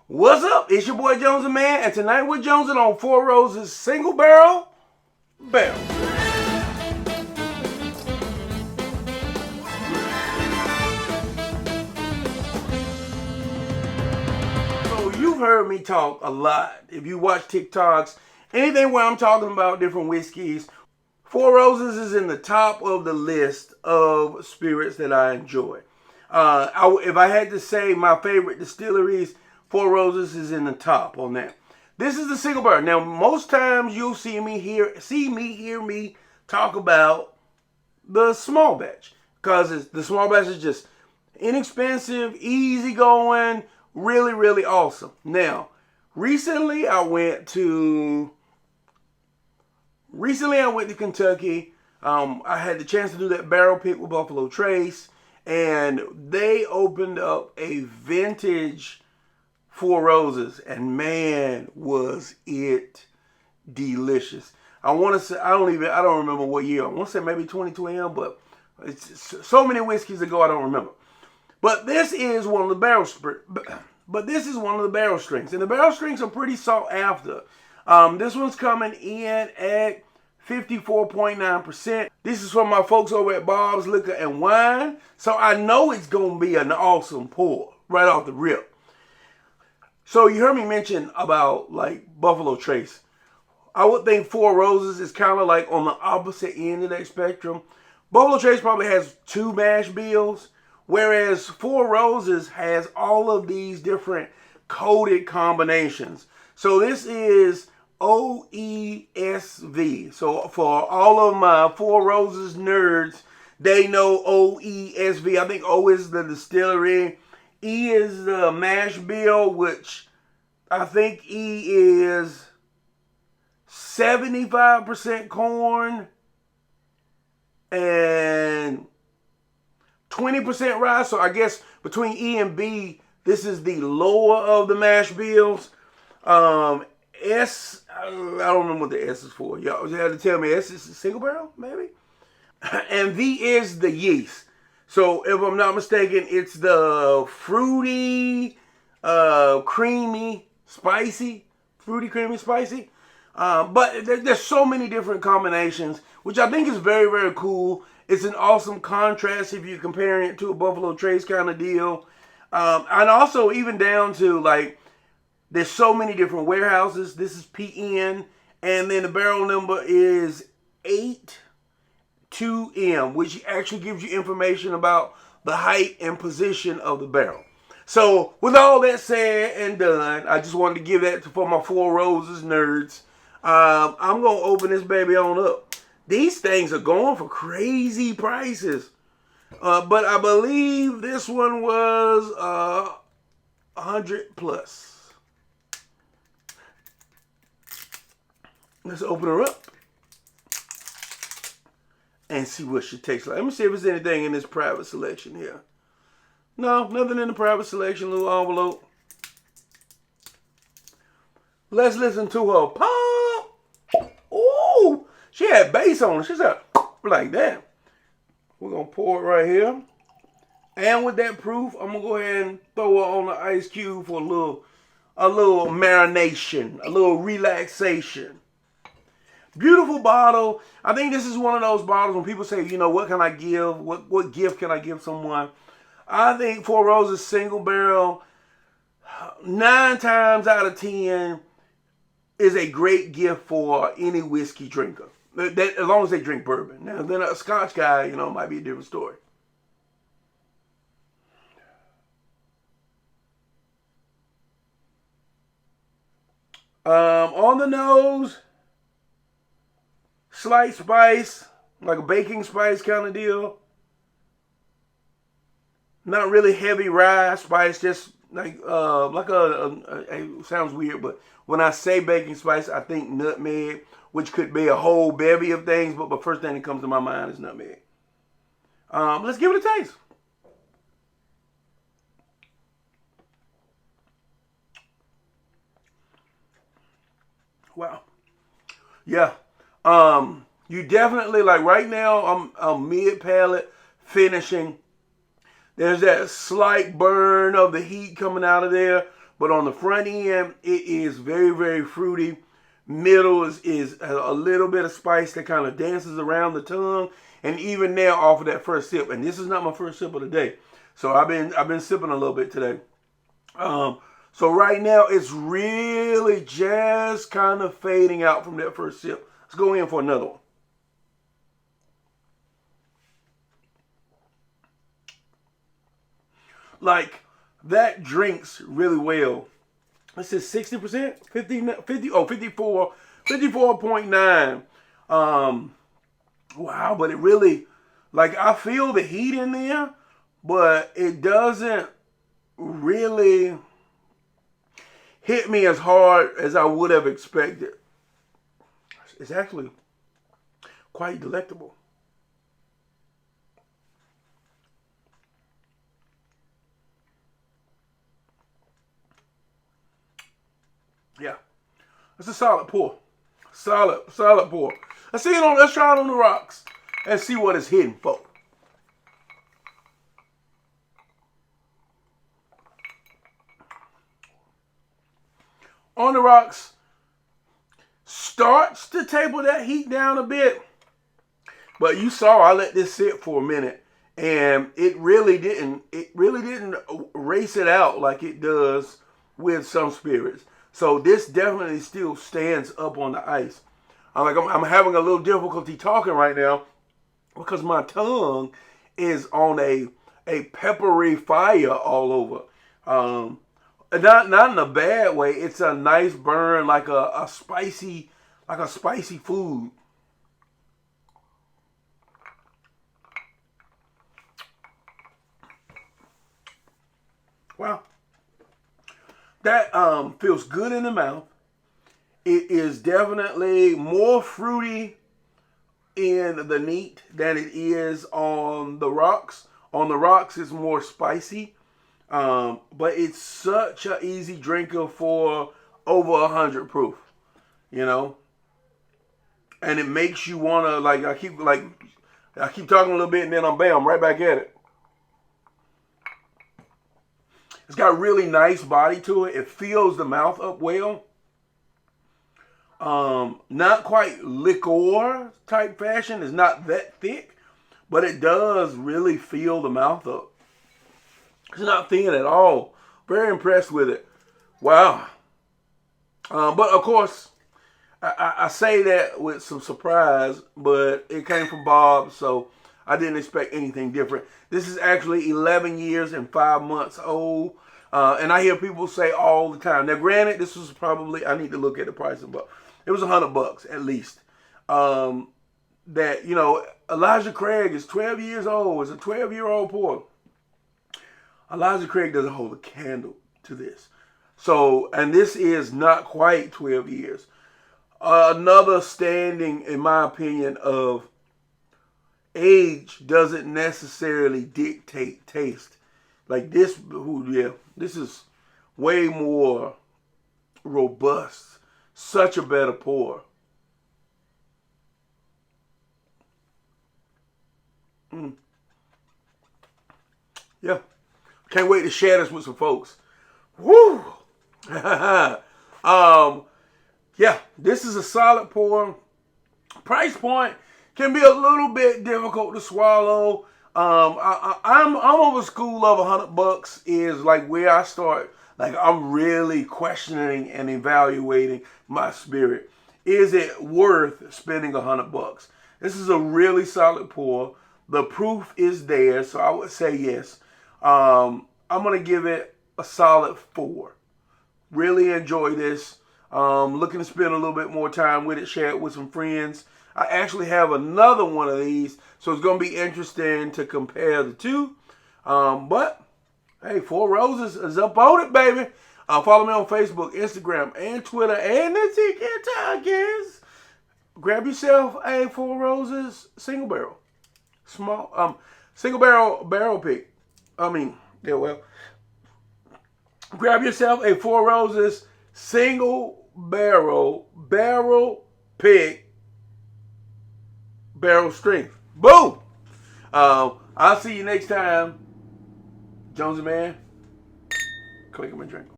What's up? It's your boy Jones N Mann, and tonight we're jonesing on Four Roses Single Barrel. So you've heard me talk a lot. If you watch TikToks, anything where I'm talking about different whiskeys, Four Roses is in the top of the list of spirits that I enjoy. If I had to say my favorite distilleries, Four Roses is in the top on that. This is the single barrel. Now, most times you'll hear me talk about the small batch, because the small batch is just inexpensive, easy going, really, really awesome. Now, recently I went to Kentucky. I had the chance to do that barrel pick with Buffalo Trace, and they opened up a vintage Four Roses, and man, was it delicious. I don't remember what year. I want to say maybe 2012, but it's so many whiskeys ago I don't remember. But this is one of the barrel strengths, and the barrel strengths are pretty sought after. This one's coming in at 54.9%. This is from my folks over at Bob's Liquor and Wine, so I know it's gonna be an awesome pour right off the rip. So you heard me mention about like Buffalo Trace. I would think Four Roses is kind of like on the opposite end of that spectrum. Buffalo Trace probably has 2 mash bills, whereas Four Roses has all of these different coded combinations. So this is OESV. So for all of my Four Roses nerds, they know OESV. I think O is the distillery, E is the mash bill, which I think E is 75% corn and 20% rye. So I guess between E and B, this is the lower of the mash bills. S, I don't remember what the S is for. Y'all had to tell me. S is a single barrel, maybe? And V is the yeast. So if I'm not mistaken, it's the fruity, creamy, spicy. Fruity, creamy, spicy. But there's so many different combinations, which I think is very, very cool. It's an awesome contrast if you're comparing it to a Buffalo Trace kind of deal. And also even down to like, there's so many different warehouses. This is PN. And then the barrel number is 82M, which actually gives you information about the height and position of the barrel. So with all that said and done, I just wanted to give that for my Four Roses nerds. I'm going to open this baby on up. These things are going for crazy prices. But I believe this one was 100 plus. Let's open her up and see what she tastes like. Let me see if there's anything in this private selection here. No, nothing in the private selection, little envelope. Let's listen to her pop. Ooh, she had bass on her. She's like that. We're going to pour it right here. And with that proof, I'm going to go ahead and throw her on the ice cube for a little marination, a little relaxation. Beautiful bottle. I think this is one of those bottles when people say, you know, what can I give? What gift can I give someone? I think Four Roses single barrel, 9 times out of 10, is a great gift for any whiskey drinker. As long as they drink bourbon. Now, then a Scotch guy, you know, might be a different story. On the nose, slight spice, like a baking spice kind of deal. Not really heavy rye spice, just like it sounds weird, but when I say baking spice, I think nutmeg, which could be a whole bevy of things, but the first thing that comes to my mind is nutmeg. Let's give it a taste. Wow. Yeah. You definitely, like right now, I'm mid-palate finishing. There's that slight burn of the heat coming out of there, But on the front end, it is very, very fruity. Middle is a little bit of spice that kind of dances around the tongue. And even now, off of that first sip, and this is not my first sip of the day, so I've been sipping a little bit today. So right now, it's really just kind of fading out from that first sip. Let's go in for another one. Like, that drinks really well. This is 60%, 54.9. Wow, but it really, like, I feel the heat in there, but it doesn't really hit me as hard as I would have expected. It's actually quite delectable. Yeah, it's a solid pour. Solid pour. Let's try it on the rocks and see what it's hitting for. On the rocks, starts to taper that heat down a bit, but you saw I let this sit for a minute, and it really didn't race it out like it does with some spirits. So this definitely still stands up on the ice. I'm having a little difficulty talking right now because my tongue is on a peppery fire all over. Not in a bad way. It's a nice burn, like a spicy food. Wow. That feels good in the mouth. It is definitely more fruity in the neat than it is on the rocks. On the rocks, it's more spicy. But it's such an easy drinker for over 100 proof, you know? And it makes you want to, I keep talking a little bit and then I'm right back at it. It's got really nice body to it. It fills the mouth up well. Not quite liqueur type fashion. It's not that thick, but it does really fill the mouth up. It's not thin at all. Very impressed with it. Wow. But of course, I say that with some surprise, but it came from Bob, so I didn't expect anything different. This is actually 11 years and 5 months old. And I hear people say all the time. Now, granted, this was probably, I need to look at the pricing, but it was $100 at least. That, Elijah Craig is 12 years old. It's a 12-year-old pour. Elijah Craig doesn't hold a candle to this. So, and this is not quite 12 years. Another standing, in my opinion, of age doesn't necessarily dictate taste. Like this, this is way more robust. Such a better pour. Yeah. Can't wait to share this with some folks. Woo! Yeah, this is a solid pour. Price point can be a little bit difficult to swallow. I'm of a school of $100 is like where I start. Like I'm really questioning and evaluating my spirit. Is it worth spending $100? This is a really solid pour. The proof is there, so I would say yes. I'm gonna give it a solid 4. Really enjoy this. Looking to spend a little bit more time with it, share it with some friends. I actually have another one of these, so it's going to be interesting to compare the two. But, hey, Four Roses is up on it, baby. Follow me on Facebook, Instagram, and Twitter, and the TikTok. Grab yourself a Four Roses single barrel. Single barrel pick. Grab yourself a Four Roses single barrel pick. Barrel strength. Boom! I'll see you next time. Jones N Mann. Click 'em and drink 'em.